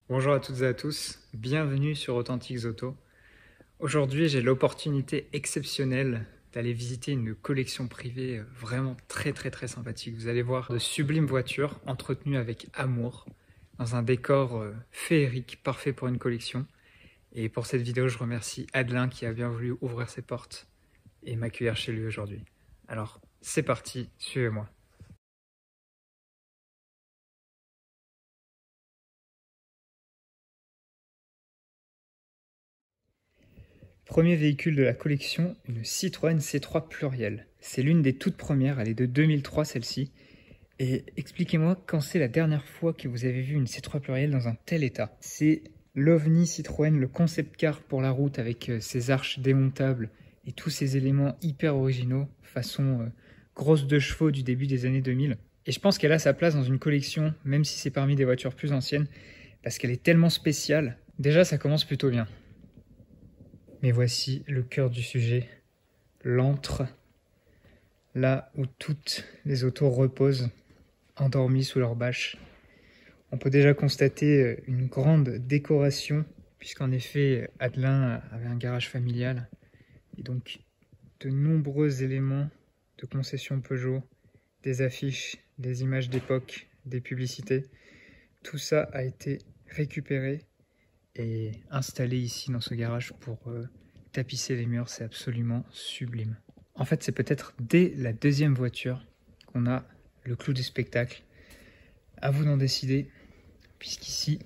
Bonjour à toutes et à tous, bienvenue sur Authentiques Auto. Aujourd'hui, j'ai l'opportunité exceptionnelle d'aller visiter une collection privée vraiment très sympathique. Vous allez voir de sublimes voitures entretenues avec amour, dans un décor féerique, parfait pour une collection. Et pour cette vidéo, je remercie Adelin qui a bien voulu ouvrir ses portes et m'accueillir chez lui aujourd'hui. Alors, c'est parti, suivez-moi. Premier véhicule de la collection, une Citroën C3 Pluriel. C'est l'une des toutes premières, elle est de 2003 celle-ci. Et expliquez-moi quand c'est la dernière fois que vous avez vu une C3 Pluriel dans un tel état. C'est l'OVNI Citroën, le concept car pour la route avec ses arches démontables et tous ces éléments hyper originaux, façon grosse de chevaux du début des années 2000. Et je pense qu'elle a sa place dans une collection, même si c'est parmi des voitures plus anciennes, parce qu'elle est tellement spéciale. Déjà, ça commence plutôt bien. Mais voici le cœur du sujet, l'antre, là où toutes les autos reposent, endormies sous leur bâche. On peut déjà constater une grande décoration, puisqu'en effet, Adelin avait un garage familial, et donc de nombreux éléments de concession Peugeot, des affiches, des images d'époque, des publicités. Tout ça a été récupéré et installé ici dans ce garage pour tapisser les murs, c'est absolument sublime. En fait, c'est peut-être dès la deuxième voiture qu'on a le clou du spectacle. À vous d'en décider, puisqu'ici,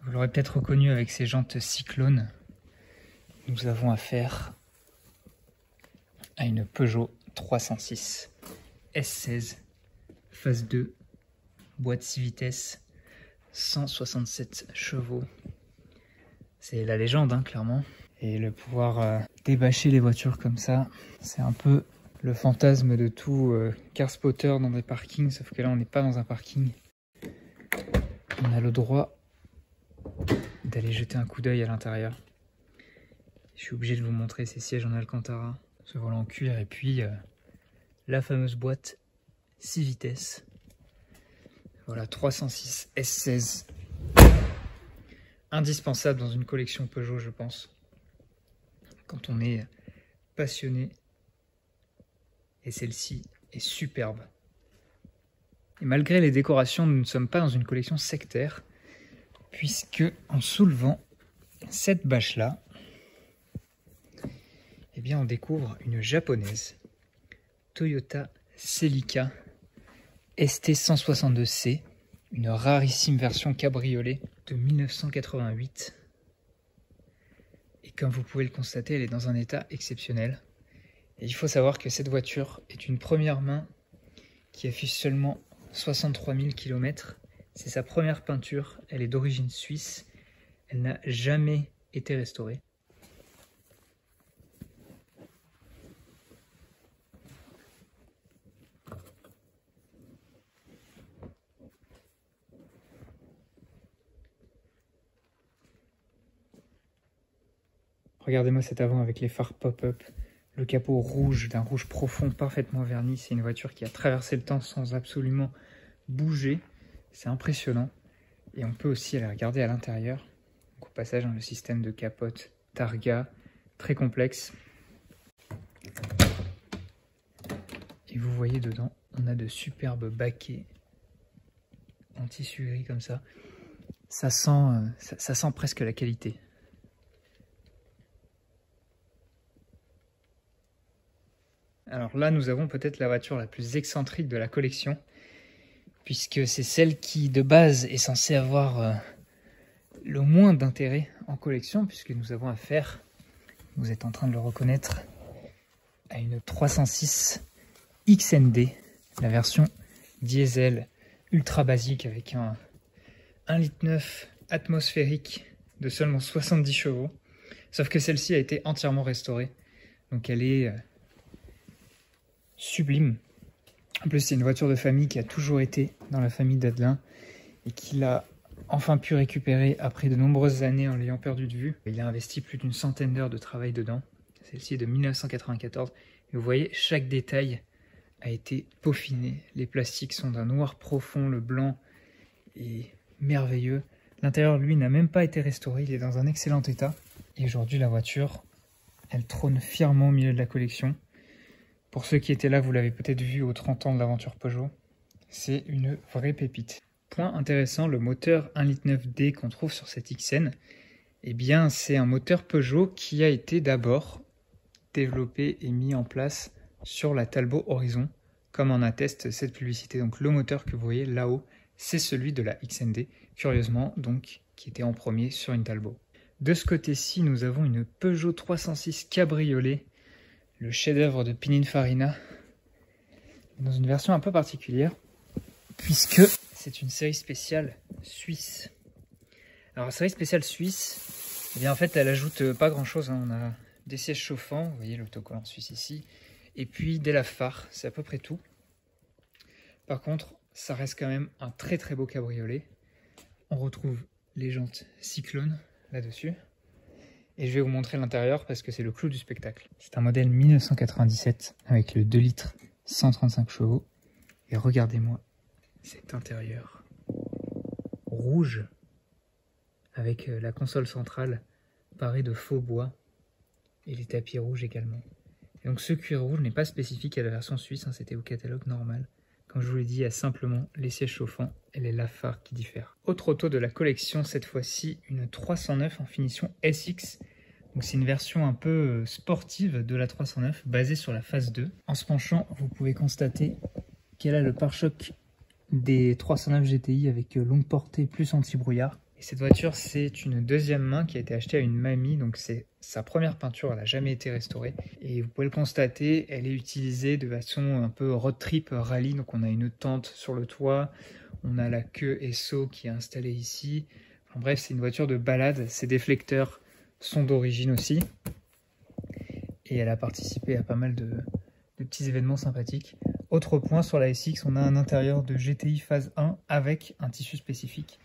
vous l'aurez peut-être reconnu avec ses jantes cyclones, nous avons affaire à une Peugeot 306 S16 phase 2, boîte 6 vitesses, 167 chevaux. C'est la légende, hein, clairement. Et le pouvoir débâcher les voitures comme ça, c'est un peu le fantasme de tout car spotter dans des parkings, sauf que là on n'est pas dans un parking. On a le droit d'aller jeter un coup d'œil à l'intérieur. Je suis obligé de vous montrer ces sièges en Alcantara, ce volant en cuir et puis la fameuse boîte 6 vitesses. Voilà, 306 S16. Indispensable dans une collection Peugeot, je pense. Quand on est passionné. Et celle-ci est superbe. Et malgré les décorations, nous ne sommes pas dans une collection sectaire, puisque en soulevant cette bâche-là, eh bien on découvre une japonaise, Toyota Celica ST162C, une rarissime version cabriolet de 1988. Et comme vous pouvez le constater, elle est dans un état exceptionnel. Et il faut savoir que cette voiture est une première main qui affiche seulement 63 000 km. C'est sa première peinture, elle est d'origine suisse, elle n'a jamais été restaurée. Regardez-moi cet avant avec les phares pop-up, le capot rouge d'un rouge profond parfaitement verni. C'est une voiture qui a traversé le temps sans absolument bouger. C'est impressionnant. Et on peut aussi aller regarder à l'intérieur. Au passage, le système de capote Targa, très complexe. Et vous voyez dedans, on a de superbes baquets en tissu gris comme ça. Ça sent presque la qualité. Alors là, nous avons peut-être la voiture la plus excentrique de la collection, puisque c'est celle qui, de base, est censée avoir le moins d'intérêt en collection, puisque nous avons affaire, vous êtes en train de le reconnaître, à une 306 XND, la version diesel ultra basique avec un 1,9 litre atmosphérique de seulement 70 chevaux, sauf que celle-ci a été entièrement restaurée, donc elle est sublime. En plus, c'est une voiture de famille qui a toujours été dans la famille d'Adelin et qu'il a enfin pu récupérer après de nombreuses années en l'ayant perdu de vue. Il a investi plus d'une centaine d'heures de travail dedans. Celle-ci est de 1994. Et vous voyez, chaque détail a été peaufiné. Les plastiques sont d'un noir profond, le blanc est merveilleux. L'intérieur, lui, n'a même pas été restauré, il est dans un excellent état. Et aujourd'hui, la voiture, elle trône fièrement au milieu de la collection. Pour ceux qui étaient là, vous l'avez peut-être vu aux 30 ans de l'aventure Peugeot. C'est une vraie pépite. Point intéressant, le moteur 1,9 litre D qu'on trouve sur cette XN, eh bien, c'est un moteur Peugeot qui a été d'abord développé et mis en place sur la Talbot Horizon, comme en atteste cette publicité. Donc le moteur que vous voyez là-haut, c'est celui de la XND, curieusement, donc, qui était en premier sur une Talbot. De ce côté-ci, nous avons une Peugeot 306 Cabriolet, le chef-d'œuvre de Pininfarina, dans une version un peu particulière, puisque c'est une série spéciale suisse. Alors la série spéciale suisse, eh bien en fait elle ajoute pas grand-chose, hein. On a des sièges chauffants, vous voyez l'autocollant suisse ici, et puis des lave-phares, c'est à peu près tout. Par contre, ça reste quand même un très très beau cabriolet. On retrouve les jantes Cyclone là-dessus. Et je vais vous montrer l'intérieur parce que c'est le clou du spectacle. C'est un modèle 1997 avec le 2 litres 135 chevaux. Et regardez-moi cet intérieur rouge avec la console centrale parée de faux bois et les tapis rouges également. Et donc ce cuir rouge n'est pas spécifique à la version suisse, hein, c'était au catalogue normal. Comme je vous l'ai dit, il y a simplement les sièges chauffants et les lave-phares qui diffèrent. Autre auto de la collection, cette fois-ci une 309 en finition SX. Donc c'est une version un peu sportive de la 309 basée sur la phase 2. En se penchant, vous pouvez constater qu'elle a le pare-choc des 309 GTI avec longue portée plus anti-brouillard. Et cette voiture, c'est une deuxième main qui a été achetée à une mamie, donc c'est sa première peinture, elle n'a jamais été restaurée. Et vous pouvez le constater, elle est utilisée de façon un peu road trip rallye, donc on a une tente sur le toit, on a la queue SO qui est installée ici. Enfin, bref, c'est une voiture de balade, ses déflecteurs sont d'origine aussi. Et elle a participé à pas mal de petits événements sympathiques. Autre point, sur la SX, on a un intérieur de GTI phase 1 avec un tissu spécifique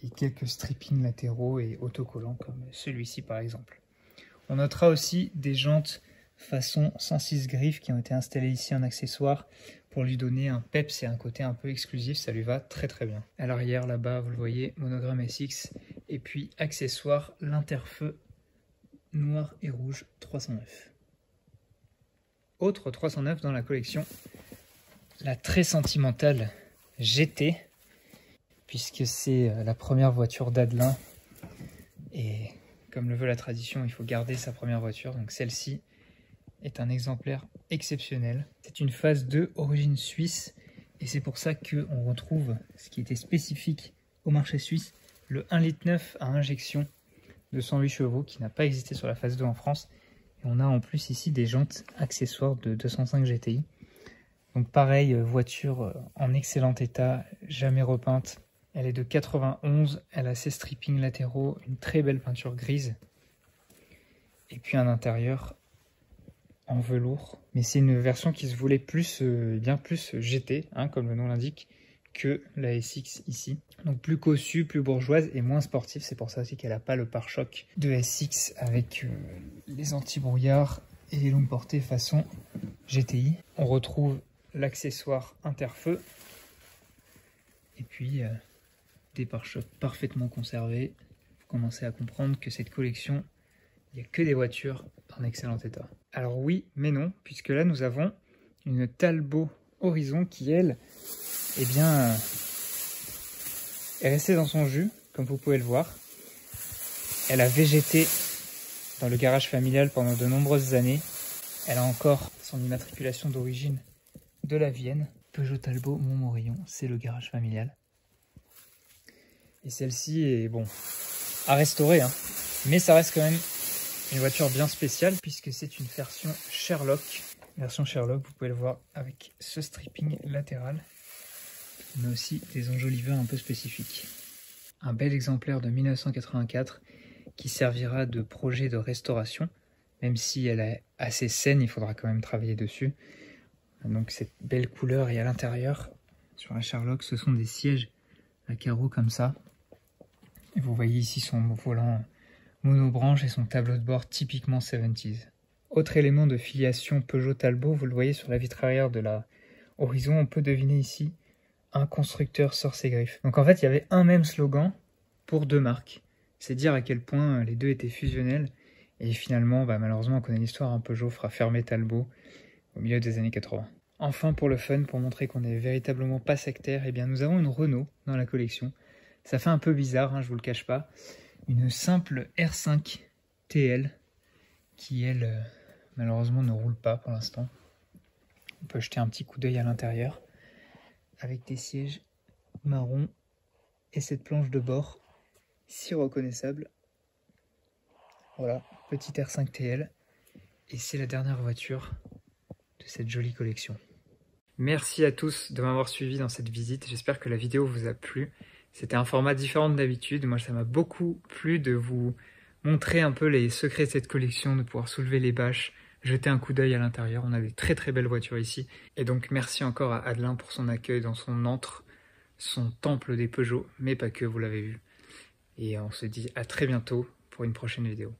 et quelques strippings latéraux et autocollants comme celui-ci par exemple. On notera aussi des jantes façon 106 griffes qui ont été installées ici en accessoire pour lui donner un peps et un côté un peu exclusif, ça lui va très très bien. À l'arrière là-bas, vous le voyez, monogramme SX et puis accessoire, l'interfeu noir et rouge 309. Autre 309 dans la collection, la très sentimentale GT, puisque c'est la première voiture d'Adelin et comme le veut la tradition, il faut garder sa première voiture, donc celle-ci est un exemplaire exceptionnel. C'est une phase 2 origine suisse et c'est pour ça qu'on retrouve ce qui était spécifique au marché suisse, le 1,9 litre à injection de 108 chevaux qui n'a pas existé sur la phase 2 en France. Et on a en plus ici des jantes accessoires de 205 GTI. Donc pareil, voiture en excellent état, jamais repeinte. Elle est de 91, elle a ses strippings latéraux, une très belle peinture grise. Et puis un intérieur en velours. Mais c'est une version qui se voulait plus, bien plus GT, hein, comme le nom l'indique, que la SX ici. Donc plus cossue, plus bourgeoise et moins sportive. C'est pour ça aussi qu'elle n'a pas le pare-choc de SX avec les anti-brouillards et les longues portées façon GTI. On retrouve l'accessoire interfeu et puis des pare-chocs parfaitement conservés. Vous commencez à comprendre que cette collection, il n'y a que des voitures en excellent état. Alors oui, mais non, puisque là nous avons une Talbot Horizon qui, elle, eh bien, est restée dans son jus, comme vous pouvez le voir. Elle a végété dans le garage familial pendant de nombreuses années. Elle a encore son immatriculation d'origine de la Vienne. Peugeot Talbot Montmorillon, c'est le garage familial. Et celle-ci est, bon, à restaurer, hein. Mais ça reste quand même une voiture bien spéciale puisque c'est une version Sherlock. Version Sherlock, vous pouvez le voir avec ce stripping latéral. On a aussi des enjoliveurs un peu spécifiques. Un bel exemplaire de 1984 qui servira de projet de restauration. Même si elle est assez saine, il faudra quand même travailler dessus. Donc cette belle couleur, et à l'intérieur, sur la Sherlock, ce sont des sièges à carreaux comme ça. Et vous voyez ici son volant monobranche et son tableau de bord typiquement 70s. Autre élément de filiation Peugeot Talbot, vous le voyez sur la vitre arrière de la Horizon, on peut deviner ici un constructeur sort ses griffes. Donc en fait, il y avait un même slogan pour deux marques. C'est dire à quel point les deux étaient fusionnels. Et finalement, malheureusement, on connaît l'histoire, Peugeot fera fermer Talbot au milieu des années 80. Enfin, pour le fun, pour montrer qu'on n'est véritablement pas sectaire, eh bien, nous avons une Renault dans la collection. Ça fait un peu bizarre, je vous le cache pas. Une simple R5 TL qui, elle, malheureusement, ne roule pas pour l'instant. On peut jeter un petit coup d'œil à l'intérieur avec des sièges marron et cette planche de bord si reconnaissable. Voilà, petite R5 TL et c'est la dernière voiture de cette jolie collection. Merci à tous de m'avoir suivi dans cette visite, j'espère que la vidéo vous a plu. C'était un format différent de d'habitude, moi ça m'a beaucoup plu de vous montrer un peu les secrets de cette collection, de pouvoir soulever les bâches, jeter un coup d'œil à l'intérieur. On a des très très belles voitures ici. Et donc merci encore à Adelin pour son accueil dans son antre, son temple des Peugeot, mais pas que, vous l'avez vu. Et on se dit à très bientôt pour une prochaine vidéo.